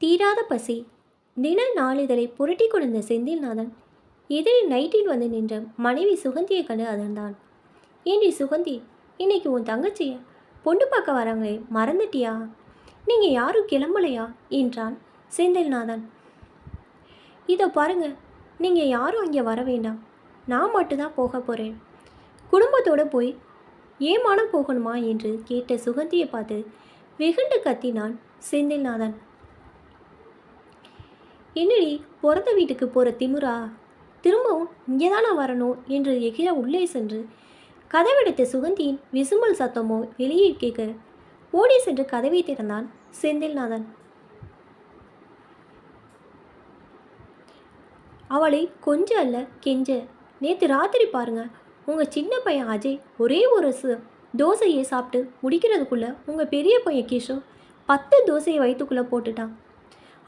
தீராத பசி. தின நாளிதழை புரட்டி கொண்டிருந்த செந்தில்நாதன் எதிரில் நைட்டில் வந்து நின்ற மனைவி சுகந்தியை கண்டு அதிர்ந்தான். ஏண்டி சுகந்தி, இன்னைக்கு உன் தங்கச்சியை பொண்ணு பார்க்க வராங்களே, மறந்துட்டியா? நீங்கள் யாரும் கிளம்பலையா என்றான் செந்தில்நாதன். இதோ பாருங்க, நீங்கள் யாரும் அங்கே வர வேண்டாம், நான் மட்டும்தான் போக போகிறேன். குடும்பத்தோடு போய் ஏமானம் போகணுமா என்று கேட்ட சுகந்தியை பார்த்து வெகுண்டு கத்தினான் செந்தில்நாதன். என்னடி, பிறந்த வீட்டுக்கு போகிற திமுறா? திரும்பவும் இங்கே தானே வரணும் என்று எகிர உள்ளே சென்று கதவெடுத்த சுகந்தியின் விசும்பல் சத்தமோ வெளியே கேட்க ஓடி சென்று கதவை திறந்தான் செந்தில்நாதன். அவளை கொஞ்ச அல்ல கெஞ்ச, நேற்று ராத்திரி பாருங்க, உங்கள் சின்ன பையன் அஜய் ஒரே ஒரு தோசையை சாப்பிட்டு முடிக்கிறதுக்குள்ளே உங்கள் பெரிய பையன் கிஷோர் 10 தோசையை வயிற்றுக்குள்ளே போட்டுட்டான்.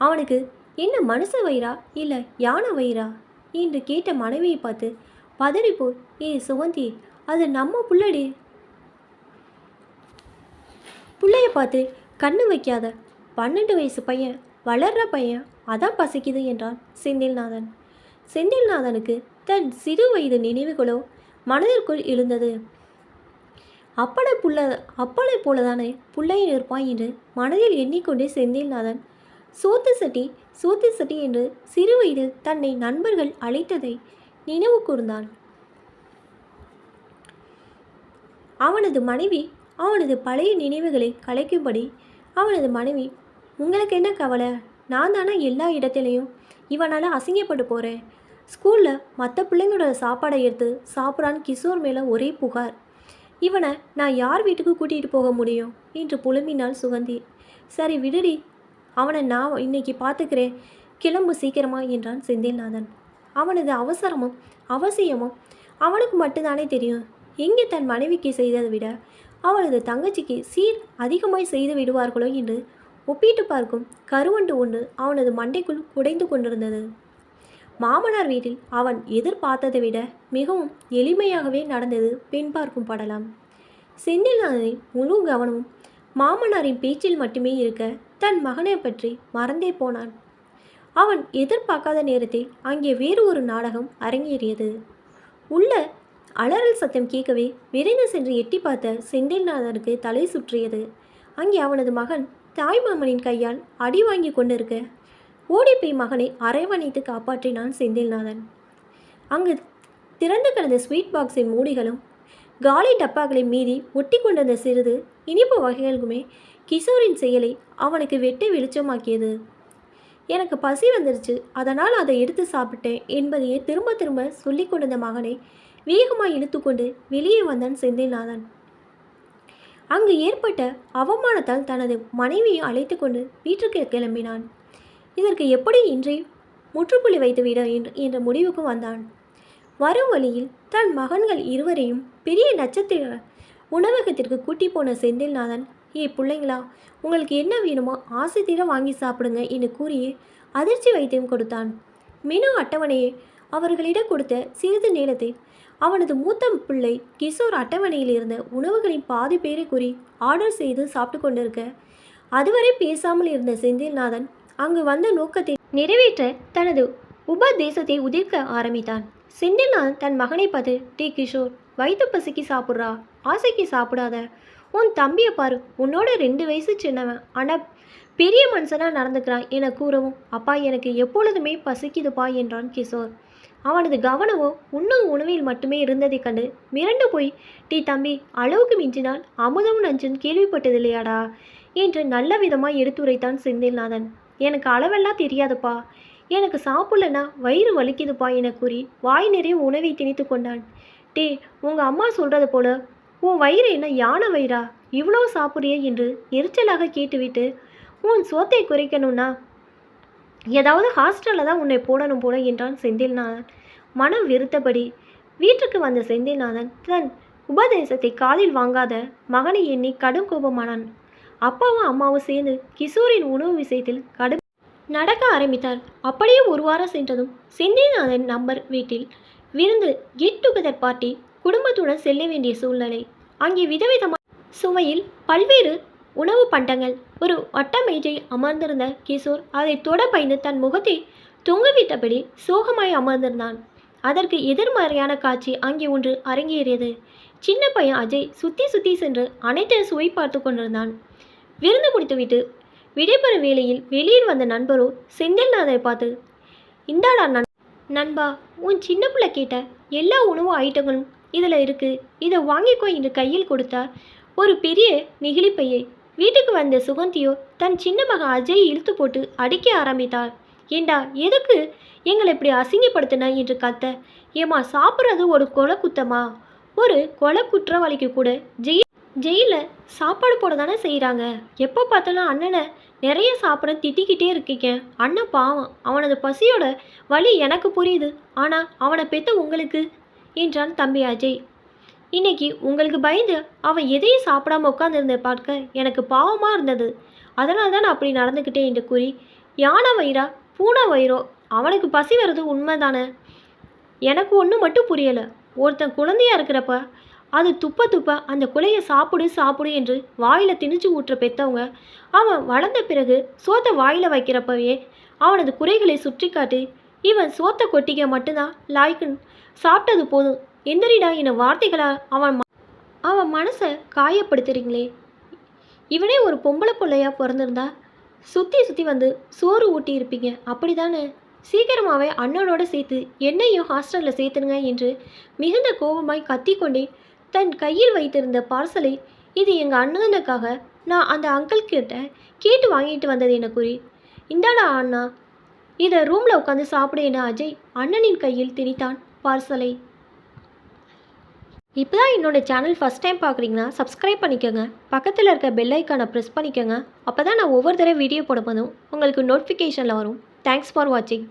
அவனுக்கு என்ன மனுஷ வயிறா இல்லை யானை வயிறா என்று கேட்ட மனைவியை பார்த்து பதறிப்போய், சுகந்தி, அது நம்ம புள்ளடி, புள்ளைய பார்த்து கண்ணு வைக்காத, 12 வயசு பையன், வளர்ற பையன், அதான் பசிக்குது என்றான் செந்தில்நாதன். செந்தில்நாதனுக்கு தன் சிறு வயது நினைவுகளோ மனதிற்குள் எழுந்தது. அப்பனை போலதானே புள்ளையில் இருப்பான் என்று மனதில் எண்ணிக்கொண்டே செந்தில்நாதன் சோத்து சட்டி என்று சிறு வயதில் தன்னை நண்பர்கள் அழைத்ததை நினைவு கூர்ந்தான். அவனது மனைவி அவனது பழைய நினைவுகளை கலைக்கும்படி அவனது மனைவி, உங்களுக்கு என்ன கவலை, நான் தானே எல்லா இடத்துலையும் இவனால் அசிங்கப்பட்டு போகிறேன். ஸ்கூலில் மற்ற பிள்ளைங்களோட சாப்பாடை எடுத்து சாப்பிட்றான்னு கிஷோர் மேலே ஒரே புகார். இவனை நான் யார் வீட்டுக்கு கூட்டிகிட்டு போக முடியும் என்று புலம்பினாள் சுகந்தி. சரி விடுடி, அவனை நான் இன்னைக்கு பார்த்துக்கிறேன், கிளம்பு சீக்கிரமா என்றான் செந்தில்நாதன். அவனது அவசியமும் அவனுக்கு மட்டும்தானே தெரியும். எங்கே தன் மனைவிக்கு செய்ததை விட அவளது தங்கச்சிக்கு சீர் அதிகமாய் செய்து விடுவார்களோ என்று ஒப்பிட்டு பார்க்கும் கருவண்டு ஒன்று அவனது மண்டைக்குள் குடைந்து கொண்டிருந்தது. மாமனார் வீட்டில் அவன் எதிர்பார்த்ததை விட மிகவும் எளிமையாகவே நடந்தது பெண் பார்க்கும் படலாம். செந்தில்நாதனின் முழு கவனமும் மாமனாரின் பேச்சில் மட்டுமே இருக்க தன் மகனை பற்றி மறந்தே போனான். அவன் எதிர்பார்க்காத நேரத்தில் அங்கே வேறு ஒரு நாடகம் அரங்கேறியது. உள்ள அலறல் சத்தம் கேட்கவே விரைந்து சென்று எட்டி பார்த்த செந்தில்நாதனுக்கு தலை சுற்றியது. அங்கே அவனது மகன் தாய்மாமனின் கையால் அடி வாங்கி கொண்டிருக்க ஓடிப்போய் மகனை அரவணைத்து காப்பாற்றினான் செந்தில்நாதன். அங்கு திறந்து கிடந்த ஸ்வீட் பாக்ஸின் மூடிகளும் காலி டப்பாக்களை மீறி ஒட்டி கொண்டிருந்த சிறிது இனிப்பு வகைகளுமே கிஷோரின் செயலை அவனுக்கு வெட்ட வெளிச்சமாக்கியது. எனக்கு பசி வந்துருச்சு, அதனால் அதை எடுத்து சாப்பிட்டேன் என்பதையே திரும்ப திரும்ப சொல்லி கொண்டிருந்த மகனை வேகமாக இழுத்து கொண்டு வெளியே வந்தான் செந்தில்நாதன். அங்கு ஏற்பட்ட அவமானத்தால் தனது மனைவியை அழைத்து கொண்டு வீட்டிற்கு கிளம்பினான். இதற்கு எப்படி இன்றே முற்றுப்புள்ளி வைத்துவிட என்ற முடிவுக்கு வந்தான். வரும் வழியில் தன் மகன்கள் இருவரையும் பெரிய நட்சத்திர உணவகத்திற்கு கூட்டி போன செந்தில்நாதன், பிள்ளைங்களா, உங்களுக்கு என்ன வேணுமோ ஆசை தீர வாங்கி சாப்பிடுங்க என்று கூறியே அதிர்ச்சி வைத்தியம் கொடுத்தான். மெனு அட்டவணையை அவர்களிடம் கொடுத்த சிறிது நேரத்தில் அவனது மூத்த பிள்ளை கிஷோர் அட்டவணையில் இருந்த உணவுகளின் பாதி பேரை கூறி ஆர்டர் செய்து சாப்பிட்டு கொண்டிருக்க அதுவரை பேசாமல் இருந்த செந்தில்நாதன் அங்கு வந்த நோக்கத்தை நிறைவேற்ற தனது உபதேசத்தை உதிர்க்க ஆரம்பித்தான். செந்தில்நாதன் தன் மகனை பார்த்து, கிஷோர், வயிற்று பசிக்கு சாப்பிட்றா, ஆசைக்கு சாப்பிடாத. உன் தம்பியை பாரு, உன்னோட 2 வயசு சின்னவன், ஆனால் பெரிய மனுஷனாக நடந்துக்கிறான் என கூறவும், அப்பா எனக்கு எப்பொழுதுமே பசிக்குதுப்பா என்றான் கிஷோர். அவனது கவனமோ உண்ணும் உணவில் மட்டுமே இருந்ததை கண்டு மிரண்டு போய், தம்பி, அளவுக்கு மிஞ்சினால் அமுதம் நஞ்சுன்னு கேள்விப்பட்டதில்லையாடா என்று நல்ல விதமாக எடுத்துரைத்தான் செந்தில்நாதன். எனக்கு அளவெல்லாம் தெரியாதுப்பா, எனக்கு சாப்பிடலன்னா வயிறு வலிக்குதுப்பா என கூறி வாய் நிறைய உணவை திணித்து கொண்டான். உங்கள் அம்மா சொல்கிறது போல உன் வயிறு என்ன யானை வயிறா, இவ்வளோ சாப்பிட்றிய என்று எரிச்சலாக கேட்டுவிட்டு, உன் சோத்தை குறைக்கணும்னா ஏதாவது ஹாஸ்டலில் தான் உன்னை போடணும் போல என்றான் செந்தில்நாதன் மனம் வெறுத்தபடி. வீட்டுக்கு வந்த செந்தில்நாதன் தன் உபதேசத்தை காதில் வாங்காத மகனை எண்ணி கடும் கோபமானான். அப்பாவும் அம்மாவும் சேர்ந்து கிஷோரின் உணவு விஷயத்தில் நடக்க ஆரம்பித்தார். அப்படியே ஒரு வாரம் சென்றதும் செந்தில்நாதன் நம்பர் வீட்டில் விருந்து கெட் டுகெதர் பார்ட்டி குடும்பத்துடன் செல்ல வேண்டிய சூழ்நிலை. அங்கே விதவிதமான சுவையில் பல்வேறு உணவு பண்டங்கள் ஒரு வட்ட மேஜை அமர்ந்திருந்த கிஷோர் அதை தொட பயந்து தன் முகத்தை தொங்கவிட்டபடி சோகமாய் அமர்ந்திருந்தான். அதற்கு எதிர்மறையான காட்சி அங்கே ஒன்று அரங்கேறியது. சின்ன பையன் அஜய் சுத்தி சுத்தி சென்று அனைத்தையும் சுவை பார்த்து கொண்டிருந்தான். விருந்து முடித்துவிட்டு விடைபெறும் வேளையில் வெளியில் வந்த நண்பரோ செந்தில்நாதரை பார்த்து, இந்தாடா நண்பா, உன் சின்ன பிள்ளை கேட்ட எல்லா உணவு ஐட்டங்களும் இதில் இருக்கு, இதை வாங்கிக்கோ என்று கையில் கொடுத்தார் ஒரு பெரிய நெகிழிப்பையை. வீட்டுக்கு வந்த சுகந்தியோ தன் சின்ன மகன் அஜய் இழுத்து போட்டு அடிக்க ஆரம்பித்தார். ஏண்டா, எதுக்கு எங்களை இப்படி அசிங்கப்படுத்தின என்று கத்த. ஏமா, சாப்பிட்றது ஒரு கொலை குத்தமா? ஒரு கொலை குற்றவாளிக்கு கூட ஜெயிலில் சாப்பாடு போட தானே செய்கிறாங்க. எப்போ பார்த்தாலும் அண்ணனை நிறைய சாப்பிட திட்டிக்கிட்டே இருக்கீங்க. அண்ணன் பாவம், அவனது பசியோட வலி எனக்கு புரியுது. ஆனால் அவனை பெற்ற உங்களுக்கு என்றான் தம்பி அஜய். இன்னைக்கு உங்களுக்கு பயந்து அவன் எதையும் சாப்பிடாம உட்காந்துருந்த பார்க்க எனக்கு பாவமாக இருந்தது. அதனால தான் நான் அப்படி நடந்துக்கிட்டேன் என்று கூறி, யானை வயிறா பூனை வயிறோ அவனுக்கு பசி வர்றது உண்மைதானே. எனக்கு ஒன்றும் மட்டும் புரியலை. ஒருத்தன் குழந்தையாக இருக்கிறப்ப அது துப்ப துப்ப அந்த குலையை சாப்பிடு சாப்பிடு என்று வாயில் திணிச்சு ஊற்ற பெற்றவங்க, அவன் வளர்ந்த பிறகு சோத்தை வாயில் வைக்கிறப்பவே அவனது குறைகளை சுற்றி காட்டி, இவன் சோத்தை கொட்டிக்க மட்டும்தான் லாய்க்குன்னு சாப்பிட்டது போதும் எந்திரிடா என வார்த்தைகளால் அவன் மனசை காயப்படுத்துறீங்களே. இவனே ஒரு பொம்பளை பிள்ளையா பிறந்திருந்தா சுற்றி சுற்றி வந்து சோறு ஊட்டி இருப்பீங்க, அப்படி தானே? சீக்கிரமாகவே அண்ணனோட சேர்த்து என்னையும் ஹாஸ்டலில் சேர்த்துனுங்க என்று மிகுந்த கோபமாய் கத்திக்கொண்டே தன் கையில் வைத்திருந்த பார்சலை, இது எங்கள் அண்ணனுக்காக நான் அந்த அங்கிள் கிட்ட கேட்டு வாங்கிட்டு வந்தது என கூறி, இந்தாடா அண்ணா, இதை ரூமில் உட்காந்து சாப்பிடு என அஜய் அண்ணனின் கையில் திணித்தான் பார்சலை. இப்போ தான் என்னோட சேனல் ஃபஸ்ட் டைம் பார்க்குறீங்கன்னா சப்ஸ்கிரைப் பண்ணிக்கோங்க. பக்கத்தில் இருக்க பெல் ஐக்கானை ப்ரெஸ் பண்ணிக்கோங்க. அப்போ தான் நான் ஒவ்வொரு தடவை வீடியோ போடும்போதும் உங்களுக்கு நோட்டிஃபிகேஷனில் வரும். தேங்க்ஸ் ஃபார் வாட்சிங்.